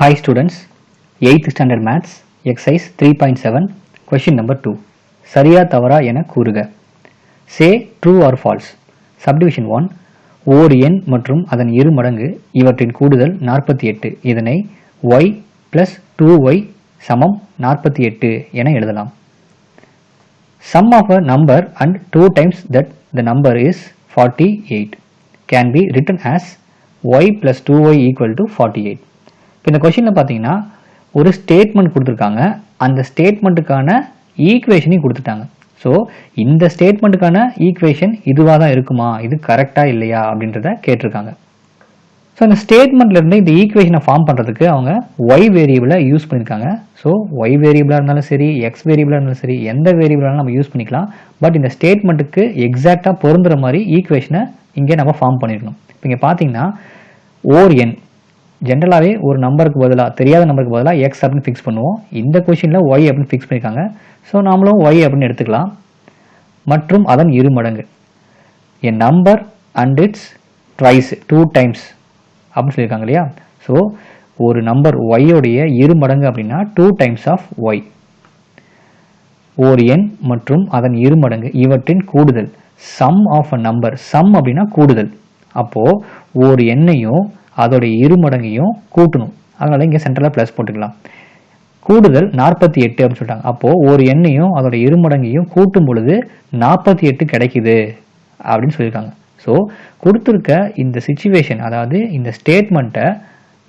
Hi students, 8th standard maths, exercise 3.7, question number 2. சரியா தவறா என கூறுக. Say true or false. Subdivision 1. ஓர் எண் மற்றும் அதன் இரு மடங்கு இவற்றின் கூடுதல் 48. இதனை y plus 2y சமம் 48 என எழுதலாம். Sum of a number and 2 times that the number is 48 can be written as y plus 2y equal to 48. இப்போ இந்த கொஷினில் பார்த்தீங்கன்னா ஒரு ஸ்டேட்மெண்ட் கொடுத்துருக்காங்க, அந்த ஸ்டேட்மெண்ட்டுக்கான ஈக்குவேஷனையும் கொடுத்துட்டாங்க. ஸோ இந்த ஸ்டேட்மெண்ட்டுக்கான ஈக்குவேஷன் இதுவாக தான் இருக்குமா, இது கரெக்டாக இல்லையா அப்படின்றத கேட்டிருக்காங்க. ஸோ அந்த ஸ்டேட்மெண்ட்லேருந்து இந்த ஈக்குவேஷனை ஃபார்ம் பண்ணுறதுக்கு அவங்க ஒய் வேரியபிளை யூஸ் பண்ணியிருக்காங்க. ஸோ ஒய் வேரியபிளாக இருந்தாலும் சரி, எக்ஸ் வேரியபிளாக இருந்தாலும் சரி, எந்த வேரியபிளாலும் நம்ம யூஸ் பண்ணிக்கலாம். பட் இந்த ஸ்டேட்மெண்ட்டுக்கு எக்ஸாக்டாக பொருந்துற மாதிரி ஈக்குவேஷனை இங்கே நம்ம ஃபார்ம் பண்ணியிருக்கணும். இப்போ இங்கே பார்த்தீங்கன்னா ஓர் எண் ஜென்ரலாகவே ஒரு நம்பருக்கு பதிலாக, தெரியாத நம்பருக்கு பதிலாக எக்ஸ் அப்படின்னு ஃபிக்ஸ் பண்ணுவோம். இந்த கொஷினில் ஒய் அப்படின்னு ஃபிக்ஸ் பண்ணியிருக்காங்க. ஸோ நாமளும் ஒய் அப்படின்னு எடுத்துக்கலாம். மற்றும் அதன் இரு மடங்கு எ number and it's twice 2 times அப்படின்னு சொல்லியிருக்காங்க இல்லையா. ஸோ ஒரு நம்பர் ஒய்யோடைய இரு மடங்கு அப்படின்னா 2 times ஆஃப் ஒய். ஒரு எண் மற்றும் அதன் இரு மடங்கு இவற்றின் கூடுதல் sum of a number. Sum அப்படின்னா கூடுதல். அப்போது ஒரு எண்ணையும் அதோடைய இரு மடங்கையும் கூட்டணும். அதனால இங்கே சென்டரில் ப்ளஸ் போட்டுக்கலாம். கூடுதல் 48 அப்படின்னு சொல்லிட்டாங்க. அப்போது ஒரு எண்ணையும் அதோட இரு மடங்கையும் கூட்டும் பொழுது 48 கிடைக்குது அப்படின்னு சொல்லியிருக்காங்க. ஸோ கொடுத்துருக்க இந்த சிச்சுவேஷன், அதாவது இந்த ஸ்டேட்மெண்ட்டை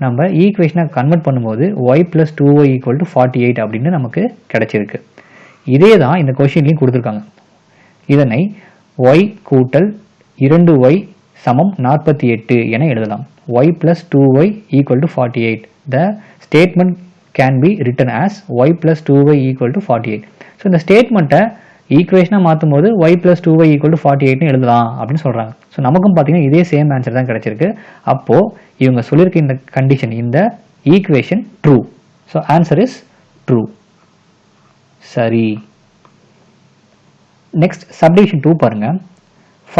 நம்ம ஈக்குவேஷனாக கன்வெர்ட் பண்ணும்போது y plus 2y equal to 48 அப்படின்னு நமக்கு கிடைச்சிருக்கு. இதே தான் இந்த கொஷின்லையும் கொடுத்துருக்காங்க. இதனை ஒய் கூட்டல் 2y சமம் 48 என எழுதலாம். y plus 2y equal to 48. The statement can be written as y plus 2y equal to 48. So இந்த ஸ்டேட்மெண்ட்டை ஈக்குவேஷனாக மாற்றும் போது y plus 2y equal to 48 எழுதலாம் அப்படின்னு சொல்கிறாங்க. ஸோ நமக்கும் பார்த்தீங்கன்னா இதே சேம் ஆன்சர் தான் கிடைச்சிருக்கு. அப்போது இவங்க சொல்லியிருக்க இந்த கண்டிஷன், இந்த equation true. So answer is true. சரி, நெக்ஸ்ட் சப்டிவிஷன் 2 பாருங்கள்.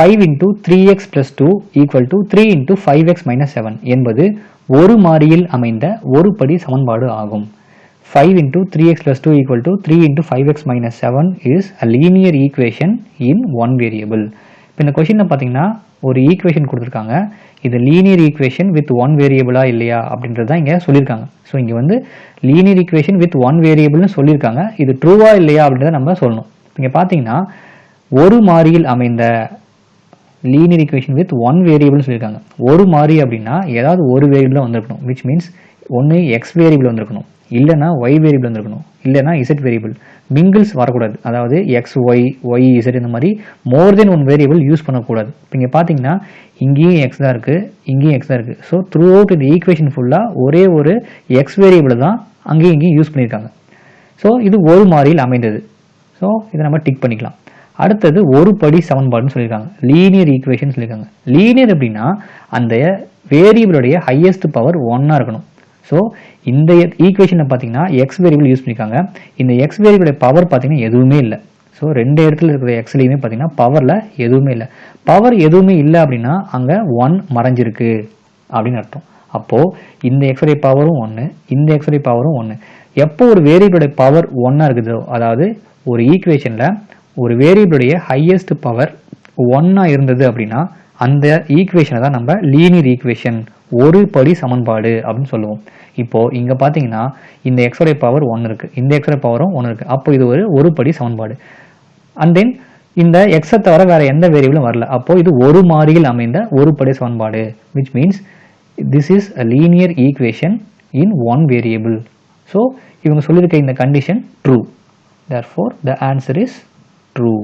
5 into 3x plus 2 equal to 3 into 5x minus 7 என்பது ஒரு மாறியில் அமைந்த ஒரு படி சமன்பாடு ஆகும். 5 into 3x plus 2 equal to 3 into 5x minus 7 is a linear equation in one variable. இப்போ இந்த கொஷினில் பார்த்தீங்கன்னா ஒரு ஈக்குவேஷன் கொடுத்துருக்காங்க. இது லீனியர் ஈக்குவேஷன் வித் ஒன் வேரியபிளா இல்லையா அப்படின்றது தான் இங்கே சொல்லியிருக்காங்க. ஸோ இங்கே வந்து லீனியர் ஈக்குவேஷன் வித் ஒன் வேரியபிள்னு சொல்லியிருக்காங்க. இது ட்ரூவா இல்லையா அப்படின்றத நம்ம சொல்லணும். இங்கே பார்த்தீங்கன்னா ஒரு மாறியில் அமைந்த லீனியர் ஈக்குவேஷன் வித் ஒன் வேரியபிள்னு சொல்லியிருக்காங்க. ஒரு மாறி அப்படின்னா ஏதாவது ஒரு வேரியபிளாக வந்திருக்கணும். விச் மீன்ஸ் ஒன்று எக்ஸ் வேரியபிள் வந்திருக்கணும், இல்லைனா ஒய் வேரியபிள் வந்திருக்கணும், இல்லைனா இசட் வேரியபிள். மிங்கிள்ஸ் வரக்கூடாது. அதாவது எக்ஸ் ஒய், ஒய் இசட் இந்த மாதிரி மோர் தென் ஒன் வேரியபிள் யூஸ் பண்ணக்கூடாது. இப்போ இங்கே பார்த்தீங்கன்னா இங்கேயும் எக்ஸ் தான் இருக்குது, இங்கேயும் எக்ஸ் தான் இருக்குது. ஸோ த்ரூ அவுட் இந்த ஈக்குவேஷன் ஃபுல்லாக ஒரே ஒரு எக்ஸ் வேரியபிள் தான் அங்கேயும் இங்கேயும் யூஸ் பண்ணியிருக்காங்க. ஸோ இது ஒரு மாறியில் அமைந்தது. ஸோ இதை நம்ம டிக் பண்ணிக்கலாம். அடுத்தது ஒரு படி சமன்பாடுன்னு சொல்லியிருக்காங்க. லீனியர் ஈக்குவேஷன் சொல்லியிருக்காங்க. லீனியர் அப்படின்னா அந்த வேரியபிளுடைய ஹையஸ்ட் பவர் 1 இருக்கணும். ஸோ இந்த ஈக்குவேஷனில் பார்த்தீங்கன்னா எக்ஸ் வேரியபிள் யூஸ் பண்ணியிருக்காங்க. இந்த எக்ஸ் வேரியபிளுடைய பவர் பார்த்தீங்கன்னா எதுவுமே இல்லை. ஸோ ரெண்டு இடத்துல இருக்கிற எக்ஸ்லையுமே பார்த்தீங்கன்னா பவரில் எதுவுமே இல்லை. பவர் எதுவுமே இல்லை அப்படின்னா அங்கே 1 மறைஞ்சிருக்கு அப்படின்னு அர்த்தம். அப்போது இந்த எக்ஸுடைய பவரும் 1, இந்த எக்ஸுடைய பவரும் 1. எப்போ ஒரு வேரியபிளுடைய பவர் 1 இருக்குதோ, அதாவது ஒரு ஈக்குவேஷனில் ஒரு வேரியபிளுடைய ஹையஸ்ட் பவர் 1 இருந்தது அப்படின்னா அந்த ஈக்குவேஷனை தான் நம்ம லீனியர் ஈக்குவேஷன், ஒரு படி சமன்பாடு அப்படின்னு சொல்லுவோம். இப்போது இங்கே பார்த்தீங்கன்னா இந்த எக்ஸோடைய பவர் 1 இருக்குது, இந்த எக்ஸோடைய பவரும் 1 இருக்குது. அப்போ இது ஒரு படி சமன்பாடு. அண்ட் தென் இந்த எக்ஸை தவிர வேறு எந்த வேரியபிளும் வரல. அப்போது இது ஒரு மாறியில் அமைந்த ஒரு படி சமன்பாடு. Which means this is a linear equation in one variable. So இவங்க சொல்லியிருக்க இந்த condition true. therefore the answer is true.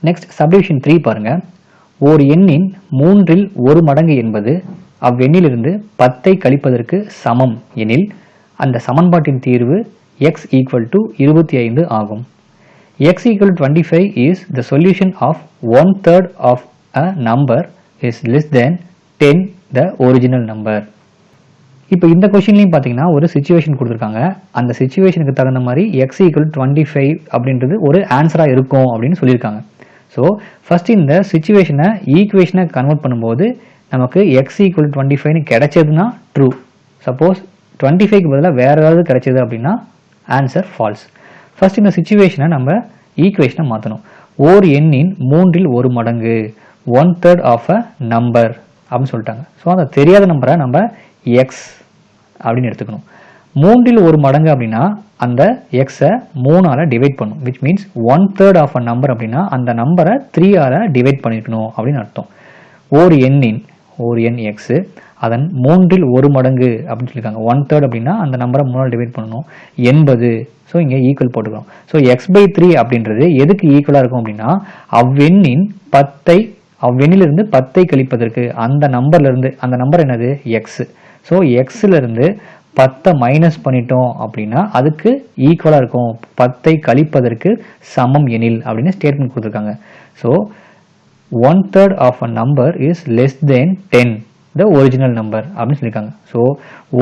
Next subdivision 3 பாருங்க. ஓர் எண்ணின் 3இல் ஒரு மடங்கு என்பது அவ்வெண்ணிலிருந்து 10ஐ கழிப்பதற்கு சமம் எனில் அந்த சமன்பாட்டின் தீர்வு x equal to 25 ஆகும். x equal to 25 is the solution of 1/3 of a number is less than 10 the original number. இப்போ இந்த கொஷின்லையும் பார்த்தீங்கன்னா ஒரு சிச்சுவேஷன் கொடுத்துருக்காங்க. அந்த சிச்சுவேஷனுக்கு தகுந்த மாதிரி எக்ஸ் ஈக்குவல் 25 அப்படின்றது ஒரு ஆன்சராக இருக்கும் அப்படின்னு சொல்லியிருக்காங்க. ஸோ ஃபர்ஸ்ட் இந்த சிச்சுவேஷனை ஈக்குவேஷனை கன்வெர்ட் பண்ணும்போது நமக்கு எக்ஸ் ஈக்குவல் 25 கிடைச்சதுன்னா ட்ரூ. சப்போஸ் 25க்கு பதிலாக வேறு ஏதாவது கிடைச்சது அப்படின்னா ஆன்சர் ஃபால்ஸ். ஃபர்ஸ்ட் இந்த சிச்சுவேஷனை நம்ம ஈக்குவேஷனை மாற்றணும். ஓர் எண்ணின் 1/3 மடங்கு 1/3 ஆஃப் அ நம்பர் அப்படின்னு சொல்லிட்டாங்க. ஸோ அந்த தெரியாத நம்பரை நம்ம எக்ஸ் அப்படின்னு எடுத்துக்கணும். 1/3 மடங்கு அப்படின்னா அந்த எக்ஸை 3ஆல் டிவைட் பண்ணும், which means 1/3 of a number அப்படின்னா அந்த நம்பரை 3ஆல் டிவைட் பண்ணிக்கணும் அப்படின்னு அர்த்தம். ஒரு எண் எக்ஸு அதன் 1/3 மடங்கு அப்படின்னு சொல்லியிருக்காங்க. 1/3 அப்படின்னா அந்த நம்பரை 3ஆல் டிவைட் பண்ணணும். 80. ஸோ இங்கே ஈக்குவல் போட்டுக்கிறோம். ஸோ x/3 அப்படின்றது எதுக்கு ஈக்குவலாக இருக்கும் அப்படின்னா அவ்வெண்ணிலிருந்து 10ஐ கழிப்பதற்கு அந்த நம்பர்லேருந்து, அந்த நம்பர் என்னது எக்ஸ். ஸோ எக்ஸிலிருந்து 10 மைனஸ் பண்ணிட்டோம் அப்படின்னா அதுக்கு ஈக்குவலாக இருக்கும், 10ஐ கழிப்பதற்கு சமம் எனில் அப்படின்னு ஸ்டேட்மெண்ட் கொடுத்துருக்காங்க. So 1/3 of a number is less than 10 the original number அப்படின்னு சொல்லியிருக்காங்க. ஸோ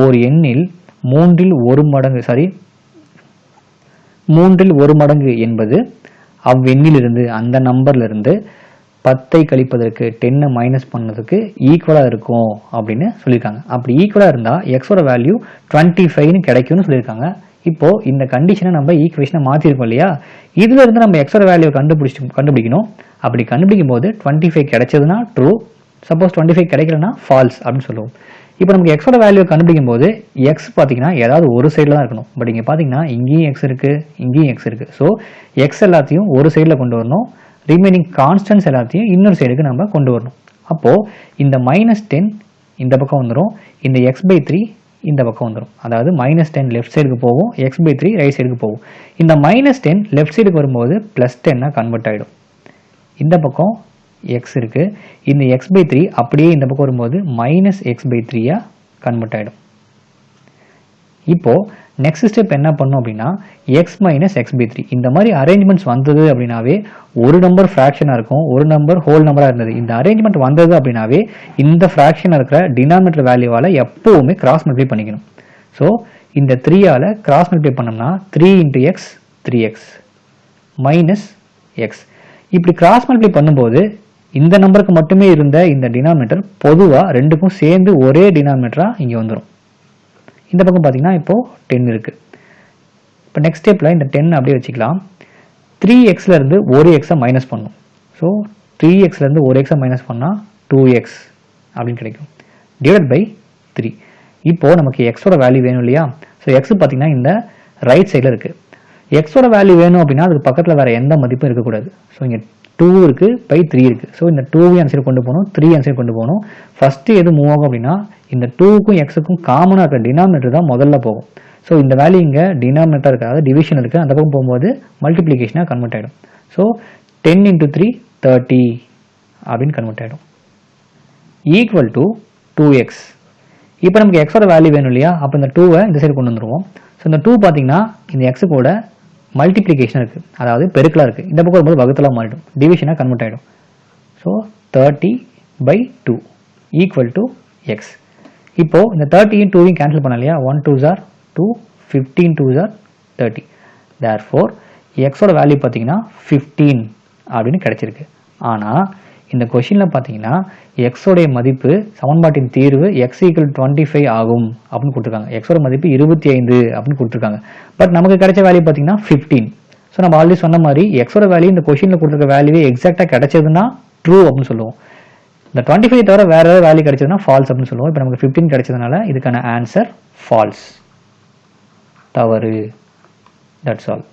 ஒரு எண்ணில் 1/3 மடங்கு என்பது அவ்வெண்ணிலிருந்து, அந்த நம்பர்லேருந்து 10ஐ கழிப்பதற்கு 10 மைனஸ் பண்ணதுக்கு ஈக்குவலாக இருக்கும் அப்படின்னு சொல்லியிருக்காங்க. அப்படி ஈக்குவலாக இருந்தால் எக்ஸோட வேல்யூ 25ன்னு கிடைக்கும்னு சொல்லியிருக்காங்க. இப்போ இந்த கண்டிஷனை நம்ம ஈக்குவேஷனை மாற்றிருக்கோம் இல்லையா, இதுல இருந்து நம்ம எக்ஸோட வேல்யூ கண்டுபிடிக்கணும். அப்படி கண்டுபிடிக்கும் போது 25 கிடைச்சதுன்னா ட்ரூ, சப்போஸ் 25 கிடைக்கலன்னா ஃபால்ஸ் அப்படின்னு சொல்லுவோம். இப்போ நமக்கு எக்ஸோட வேல்யூ கண்டுபிடிக்கும் போது எக்ஸ் பார்த்தீங்கன்னா ஏதாவது ஒரு சைடில் தான் இருக்கணும். பட் இங்கே பார்த்தீங்கன்னா இங்கேயும் எக்ஸ் இருக்குது, இங்கேயும் எக்ஸ் இருக்குது. ஸோ எக்ஸ் எல்லாத்தையும் ஒரு சைடில் கொண்டு வரணும், ரிமைனிங் கான்ஸ்டன்ஸ் எல்லாத்தையும் இன்னொரு சைடுக்கு நம்ம கொண்டு வரணும். அப்போது இந்த -10 இந்த பக்கம் வந்துடும், இந்த x/3 இந்த பக்கம் வந்துடும். அதாவது -10 லெஃப்ட் சைடுக்கு போகும், x/3 ரைட் சைடுக்கு போகும். இந்த -10 லெஃப்ட் சைடுக்கு வரும்போது +10 கன்வெர்ட் ஆகிடும். இந்த பக்கம் x இருக்கு, இந்த x/3 அப்படியே இந்த பக்கம் வரும்போது -x/3 கன்வெர்ட் ஆகிடும். இப்போ நெக்ஸ்ட் ஸ்டெப் என்ன பண்ணும் அப்படின்னா x - x/3 இந்த மாதிரி அரேஞ்ச்மெண்ட்ஸ் வந்தது அப்படின்னாவே ஒரு நம்பர் ஃப்ராக்ஷனாக இருக்கும், ஒரு நம்பர் ஹோல் நம்பராக இருந்தது. இந்த அரேஞ்ச்மெண்ட் வந்தது அப்படின்னாவே இந்த ஃப்ராக்ஷனாக இருக்கிற டினாமினேட்டர் வேல்யூவால் எப்போவுமே கிராஸ் மல்டிப்ளை பண்ணிக்கணும். ஸோ இந்த 3ஆல் கிராஸ் மல்டிப்ளை பண்ணோம்னா 3 × x 3x - x. இப்படி கிராஸ் மல்டிப்ளை பண்ணும்போது இந்த நம்பருக்கு மட்டுமே இருந்த இந்த டினாமினேட்டர் பொதுவாக ரெண்டுக்கும் சேர்ந்து ஒரே டினாமினேட்டராக இங்கே வந்துடும். இந்த பக்கம் பார்த்தீங்கன்னா இப்போது 10 இருக்குது. இப்போ நெக்ஸ்ட் ஸ்டெப்பில் இந்த 10 அப்படியே வச்சுக்கலாம். 3xலேருந்து ஒரு எக்ஸை மைனஸ் பண்ணும். ஸோ 3xலேருந்து ஒரு எக்ஸை மைனஸ் பண்ணால் 2x அப்படின்னு கிடைக்கும், டிவைட் பை 3. இப்போது நமக்கு எக்ஸோட வேல்யூ வேணும் இல்லையா, ஸோ எக்ஸ் பார்த்தீங்கன்னா இந்த ரைட் சைடில் இருக்குது. எக்ஸோட வேல்யூ வேணும் அப்படின்னா அதுக்கு பக்கத்தில் வேறு எந்த மதிப்பும் இருக்கக்கூடாது. ஸோ இங்கே 2 இருக்குது பை 3 இருக்குது. ஸோ இந்த 2 ஆன்சர் கொண்டு போகணும், 3 ஆன்சர் கொண்டு போகணும். ஃபஸ்ட்டு எது மூவ் ஆகும் அப்படின்னா இந்த 2க்கும் எக்ஸுக்கும் காமனாக இருக்கிற டினாமினேட்டர் தான் முதல்ல போகும். ஸோ இந்த வேல்யூ இங்கே டினாமினேட்டர் இருக்குது, அதாவது டிவிஷன் இருக்குது, அந்த பக்கம் போகும்போது மல்டிப்ளிகேஷனாக கன்வெர்ட் ஆகிடும். ஸோ 10 × 3 30 அப்படின்னு கன்வெர்ட் ஆகிடும், ஈக்குவல் டு 2x. இப்போ நமக்கு எக்ஸோட வேல்யூ வேணும் இல்லையா, அப்போ இந்த 2வை இந்த சைடு கொண்டு வந்துடுவோம். ஸோ இந்த 2 பார்த்தீங்கன்னா இந்த எக்ஸு கூட மல்டிப்ளிகேஷன் இருக்குது, அதாவது பெருக்கலாக இருக்குது. இந்த பக்கம் வரும்போது வகுத்தலாக மாறிடும், டிவிஷனாக கன்வெர்ட் ஆகிடும். So 30/2 equal to X. இப்போது இந்த 30யும் 2யும் கேன்சல் பண்ண இல்லையா, 1 2s are 2, 15 2s are 30. Therefore எக்ஸோட வேல்யூ பார்த்தீங்கன்னா 15 அப்படின்னு கிடைச்சிருக்கு. ஆனால் இந்த கொஷினில் பார்த்தீங்கன்னா எக்ஸோடைய மதிப்பு, சமன்பாட்டின் தீர்வு x = 25 ஆகும் அப்படின்னு கொடுத்துருக்காங்க. எக்ஸோட மதிப்பு 25 அப்படின்னு கொடுத்துருக்காங்க. பட் நமக்கு கிடைச்ச வேல்யூ பார்த்தீங்கன்னா 15. ஸோ நம்ம ஆல்ரெடி சொன்ன மாதிரி எக்ஸோட வேல்யூ இந்த கொஷினில் கொடுத்துருக்க வேல்யூவே எக்ஸாக்டாக கிடைச்சதுன்னா ட்ரூ அப்படின்னு சொல்லுவோம். இந்த 25 தவிர வேறு ஏதாவது வேல்யூ கிடைச்சதுன்னா ஃபால்ஸ் அப்படின்னு சொல்லுவோம். இப்போ நமக்கு 15 கிடைச்சதுனால இதுக்கான ஆன்சர் ஃபால்ஸ், தவறு. That's all.